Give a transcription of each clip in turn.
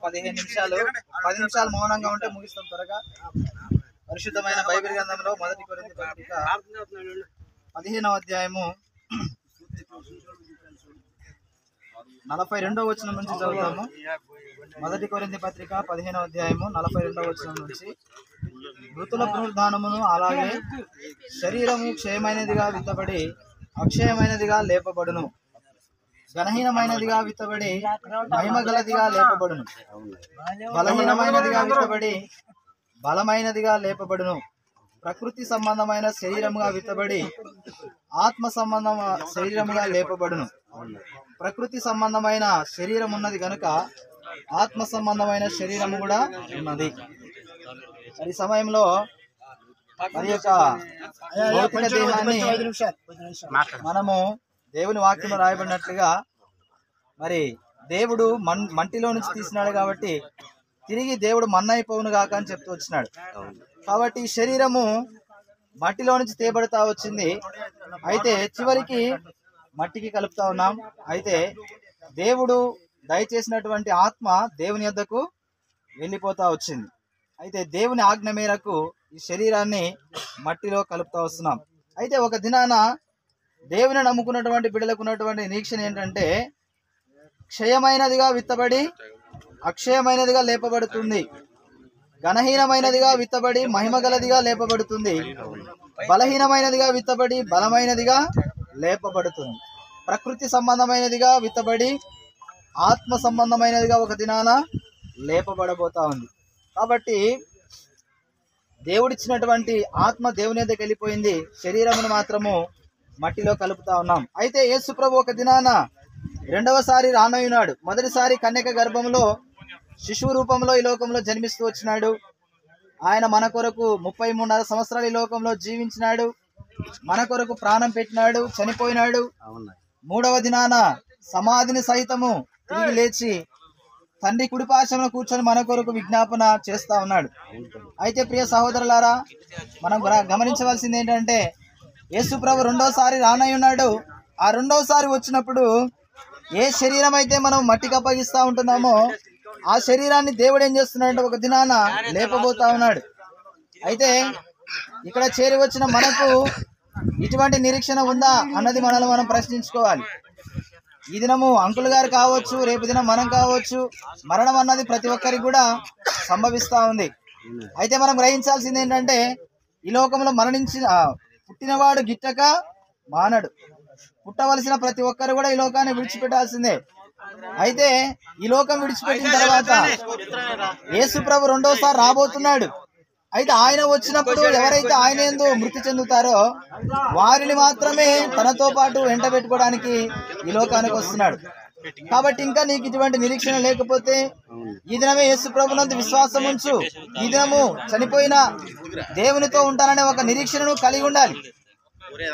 15 నిమిషాలు 10 నిమిషాలు మౌనంగా ఉంటే ముగిస్తాం త్వరగా. పరిశుద్ధమైన బైబిల్ గ్రంథంలో 1 కొరింథీ పత్రిక 15వ అధ్యాయము 42వ వచనం నుంచి చదువుతాము. 1 కొరింథీ పత్రిక 15వ అధ్యాయము 42వ వచనం నుంచి, మృతుల పునరుద్ధానమును అలాగే శరీరము క్షయమైనదిగా విత్తబడి అక్షయమైనదిగా లేపబడును, ఘనహీనమైనదిగా విత్తబడి మహిమగలదిగా లేపబడును, బలహీనమైనదిగా విత్తబడి బలమైనదిగా లేపబడును, ప్రకృతి సంబంధమైన శరీరముగా విత్తబడి ఆత్మ సంబంధం శరీరముగా లేపబడును. ప్రకృతి సంబంధమైన శరీరం ఉన్నది కనుక ఆత్మ సంబంధమైన శరీరము కూడా ఉన్నది. ఈ సమయంలో మరి యొక్క భౌతిక దేహాన్ని మనము దేవుని వాక్యంలో రాయబడినట్లుగా మరి దేవుడు మంటిలో నుంచి తీసినాడు కాబట్టి తిరిగి దేవుడు మన్నైపోవును గాక అని చెప్తూ వచ్చినాడు. కాబట్టి ఈ శరీరము మట్టిలో నుంచి తేబడతా వచ్చింది. అయితే చివరికి మట్టికి కలుపుతా ఉన్నాం. అయితే దేవుడు దయచేసినటువంటి ఆత్మ దేవుని యొద్దకు వెళ్ళిపోతా వచ్చింది. అయితే దేవుని ఆజ్ఞ మేరకు ఈ శరీరాన్ని మట్టిలో కలుపుతా వస్తున్నాం. అయితే ఒక దినాన దేవుని నమ్ముకున్నటువంటి బిడ్డలకు ఉన్నటువంటి నిరీక్షణ ఏంటంటే, క్షయమైనదిగా విత్తబడి అక్షయమైనదిగా లేపబడుతుంది, ఘనహీనమైనదిగా విత్తబడి మహిమగలదిగా లేపబడుతుంది, బలహీనమైనదిగా విత్తబడి బలమైనదిగా లేపబడుతుంది, ప్రకృతి సంబంధమైనదిగా విత్తబడి ఆత్మ సంబంధమైనదిగా ఒక దినాన లేపబడబోతా ఉంది. కాబట్టి దేవుడిచ్చినటువంటి ఆత్మ దేవుని దగ్గరికి వెళ్ళిపోయింది, శరీరమును మాత్రము మట్టిలో కలుపుతా ఉన్నాం. అయితే యేసు ప్రభు ఒక దినాన రెండవసారి రానయ్యున్నాడు. మొదటిసారి కన్యక గర్భంలో శిశువు రూపంలో ఈ లోకంలో జన్మిస్తూ వచ్చినాడు. ఆయన మన కొరకు 33.5 సంవత్సరాలు ఈ లోకంలో జీవించినాడు, మన కొరకు ప్రాణం పెట్టినాడు, చనిపోయినాడు. మూడవ దినాన సమాధిని సైతము తిరిగి లేచి తండ్రి కుడిపార్శ్వమున కూర్చొని మన కొరకు విజ్ఞాపన చేస్తా ఉన్నాడు. అయితే ప్రియ సహోదరులారా, మనం గమనించవలసింది ఏంటంటే, యేసు ప్రభు రెండోసారి రానయ్యున్నాడు. ఆ రెండోసారి వచ్చినప్పుడు ఏ శరీరం అయితే మనం మట్టికి అప్పగిస్తా ఉంటున్నామో ఆ శరీరాన్ని దేవుడు ఏం చేస్తున్నాడంటే ఒక దినాన లేపబోతా ఉన్నాడు. అయితే ఇక్కడ చేరి వచ్చిన మనకు ఇటువంటి నిరీక్షణ ఉందా అన్నది మనల్ని మనం ప్రశ్నించుకోవాలి. ఈ దినము అంకుల్ గారు కావచ్చు, రేపు దినం మనం కావచ్చు, మరణం అన్నది ప్రతి ఒక్కరికి కూడా సంభవిస్తూ ఉంది. అయితే మనం గ్రహించాల్సింది ఏంటంటే, ఈ లోకంలో పుట్టినవాడు గిట్టక మానడు. పుట్టవలసిన ప్రతి ఒక్కరు కూడా ఈ లోకాన్ని విడిచిపెట్టాల్సిందే. అయితే ఈ లోకం విడిచిపెట్టిన తర్వాత యేసు ప్రభు రెండోసారి రాబోతున్నాడు. అయితే ఆయన వచ్చినప్పుడు ఎవరైతే ఆయన యందు మృతి చెందుతారో వారిని మాత్రమే తనతో పాటు వెంట పెట్టుకోవడానికి ఈ లోకానికి వస్తున్నాడు. కాబట్టి ఇంకా నీకు ఇటువంటి నిరీక్షణ లేకపోతే ఈ దినమే యేసు ప్రభునందు విశ్వాసం ఉంచు. ఈ దినము చనిపోయిన దేవునితో ఉంటాననే ఒక నిరీక్షణను కలిగి ఉండాలి.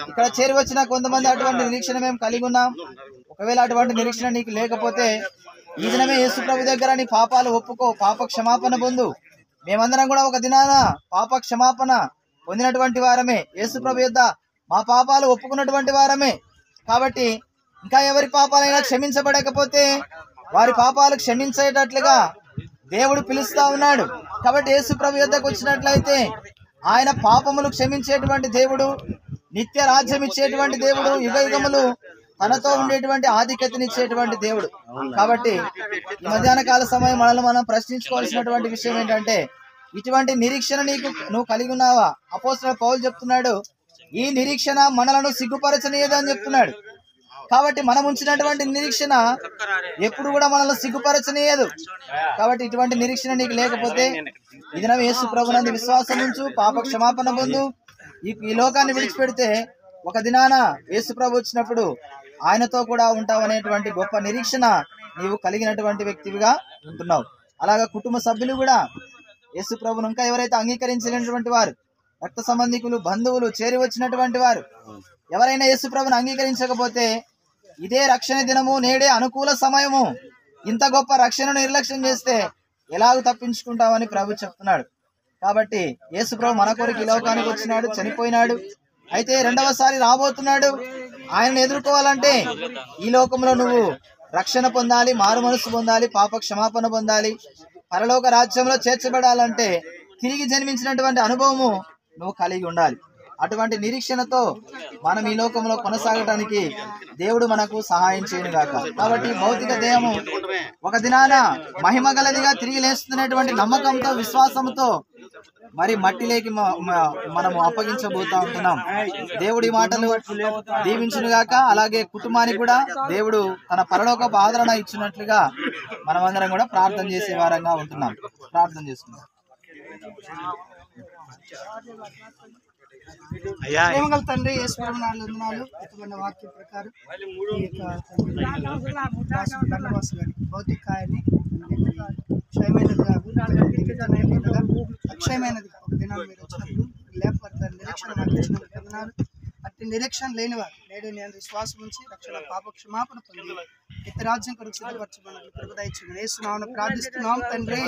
ఇక్కడ చేరి వచ్చిన కొంతమంది అటువంటి నిరీక్షణ మేము కలిగి ఉన్నాం. ఒకవేళ అటువంటి నిరీక్షణ నీకు లేకపోతే ఈ దినమే యేసు ప్రభు దగ్గర నీ పాపాలు ఒప్పుకో, పాప క్షమాపణ పొందు. మేమందరం కూడా ఒక దినాన పాప క్షమాపణ పొందినటువంటి వారమే, యేసు ప్రభు యొద్ద మా పాపాలు ఒప్పుకున్నటువంటి వారమే. కాబట్టి ఇంకా ఎవరి పాపాలైనా క్షమించబడకపోతే వారి పాపాలు క్షమించేటట్లుగా దేవుడు పిలుస్తా ఉన్నాడు. కాబట్టి యేసు ప్రభు యొద్దకు వచ్చినట్లయితే ఆయన పాపములు క్షమించేటువంటి దేవుడు, నిత్య రాజ్యం ఇచ్చేటువంటి దేవుడు, యుగయుగములు తనతో ఉండేటువంటి ఆధిక్యతనిచ్చేటువంటి దేవుడు. కాబట్టి ఈ మధ్యాహ్న కాల సమయం మనల్ని మనం ప్రశ్నించుకోవాల్సినటువంటి విషయం ఏంటంటే, ఇటువంటి నిరీక్షణ నువ్వు కలిగి ఉన్నావా? అపోస్తలుడు పౌలు చెప్తున్నాడు, ఈ నిరీక్షణ మనలను సిగ్గుపరచనీయదు అని చెప్తున్నాడు. కాబట్టి మనం ఉంచినటువంటి నిరీక్షణ ఎప్పుడు కూడా మనల్ని సిగ్గుపరచనీయదు. కాబట్టి ఇటువంటి నిరీక్షణ నీకు లేకపోతే ఈ దినం యేసు ప్రభునందు విశ్వాసం ఉంచు, పాప క్షమాపణ పొందు. ఈ లోకాన్ని విడిచిపెడితే ఒక దినాన యేసు ప్రభు వచ్చినప్పుడు ఆయనతో కూడా ఉంటావనేటువంటి గొప్ప నిరీక్షణ నీవు కలిగినటువంటి వ్యక్తివిగా ఉంటున్నావు. అలాగా కుటుంబ సభ్యులు కూడా యేసు ప్రభును ఇంకా ఎవరైతే అంగీకరించినటువంటి వారు, రక్త సంబంధికులు, బంధువులు, చేరి వచ్చినటువంటి వారు ఎవరైనా యేసు ప్రభును అంగీకరించకపోతే ఇదే రక్షణ దినము, నేడే అనుకూల సమయము. ఇంత గొప్ప రక్షణను నిర్లక్ష్యం చేస్తే ఎలాగూ తప్పించుకుంటామని ప్రభు చెప్తున్నాడు. కాబట్టి యేసు ప్రభు మన కొరకు ఈ లోకానికి వచ్చినాడు, చనిపోయినాడు. అయితే రెండవసారి రాబోతున్నాడు. ఆయనను ఎదుర్కోవాలంటే ఈ లోకంలో నువ్వు రక్షణ పొందాలి, మారు మనసు పొందాలి, పాప క్షమాపణ పొందాలి, పరలోక రాజ్యంలో చేర్చబడాలంటే తిరిగి జన్మించినటువంటి అనుభవము నువ్వు కలిగి ఉండాలి. అటువంటి నిరీక్షణతో మనం ఈ లోకంలో కొనసాగడానికి దేవుడు మనకు సహాయం చేయను గాక. కాబట్టి భౌతిక దేహము ఒక దినాన మహిమ గలదిగా తిరిగి లేస్తున్నటువంటి నమ్మకంతో, విశ్వాసంతో మరి మట్టిలోకి మనము అప్పగించబోతా ఉంటున్నాం. దేవుడి మాటలు దీవించును గాక. అలాగే కుటుంబానికి కూడా దేవుడు తన పరలోకపు ఆదరణ ఇచ్చినట్లుగా మనమందరం కూడా ప్రార్థన చేసే వారంగా ఉంటున్నాం. ప్రార్థన చేసుకుందాం. ప్రేమగల తండ్రి యేసుప్రభు నామములో వందనాలు. ఇతమైన వాక్యం ప్రకారం దండవాసు గారి భౌతిక కాయాన్ని క్షయమైనదిగా అక్షయమైనదిగా ఒక దినాలు మీరు వచ్చినప్పుడు లేకపోతే నిరీక్షణ మాకు ఇచ్చినందుకు వందనాలు. అట్టి నిరీక్షణ లేనివారు నేడు నేను విశ్వాసం ఉంచి రక్షణ పాప క్షమాపణ పొంది ఇతర రాజ్యం కొరకు సిద్ధపరచమని ప్రభుత్వ ఇచ్చిన యేసు నామమున ప్రార్థిస్తున్నాం తండ్రి.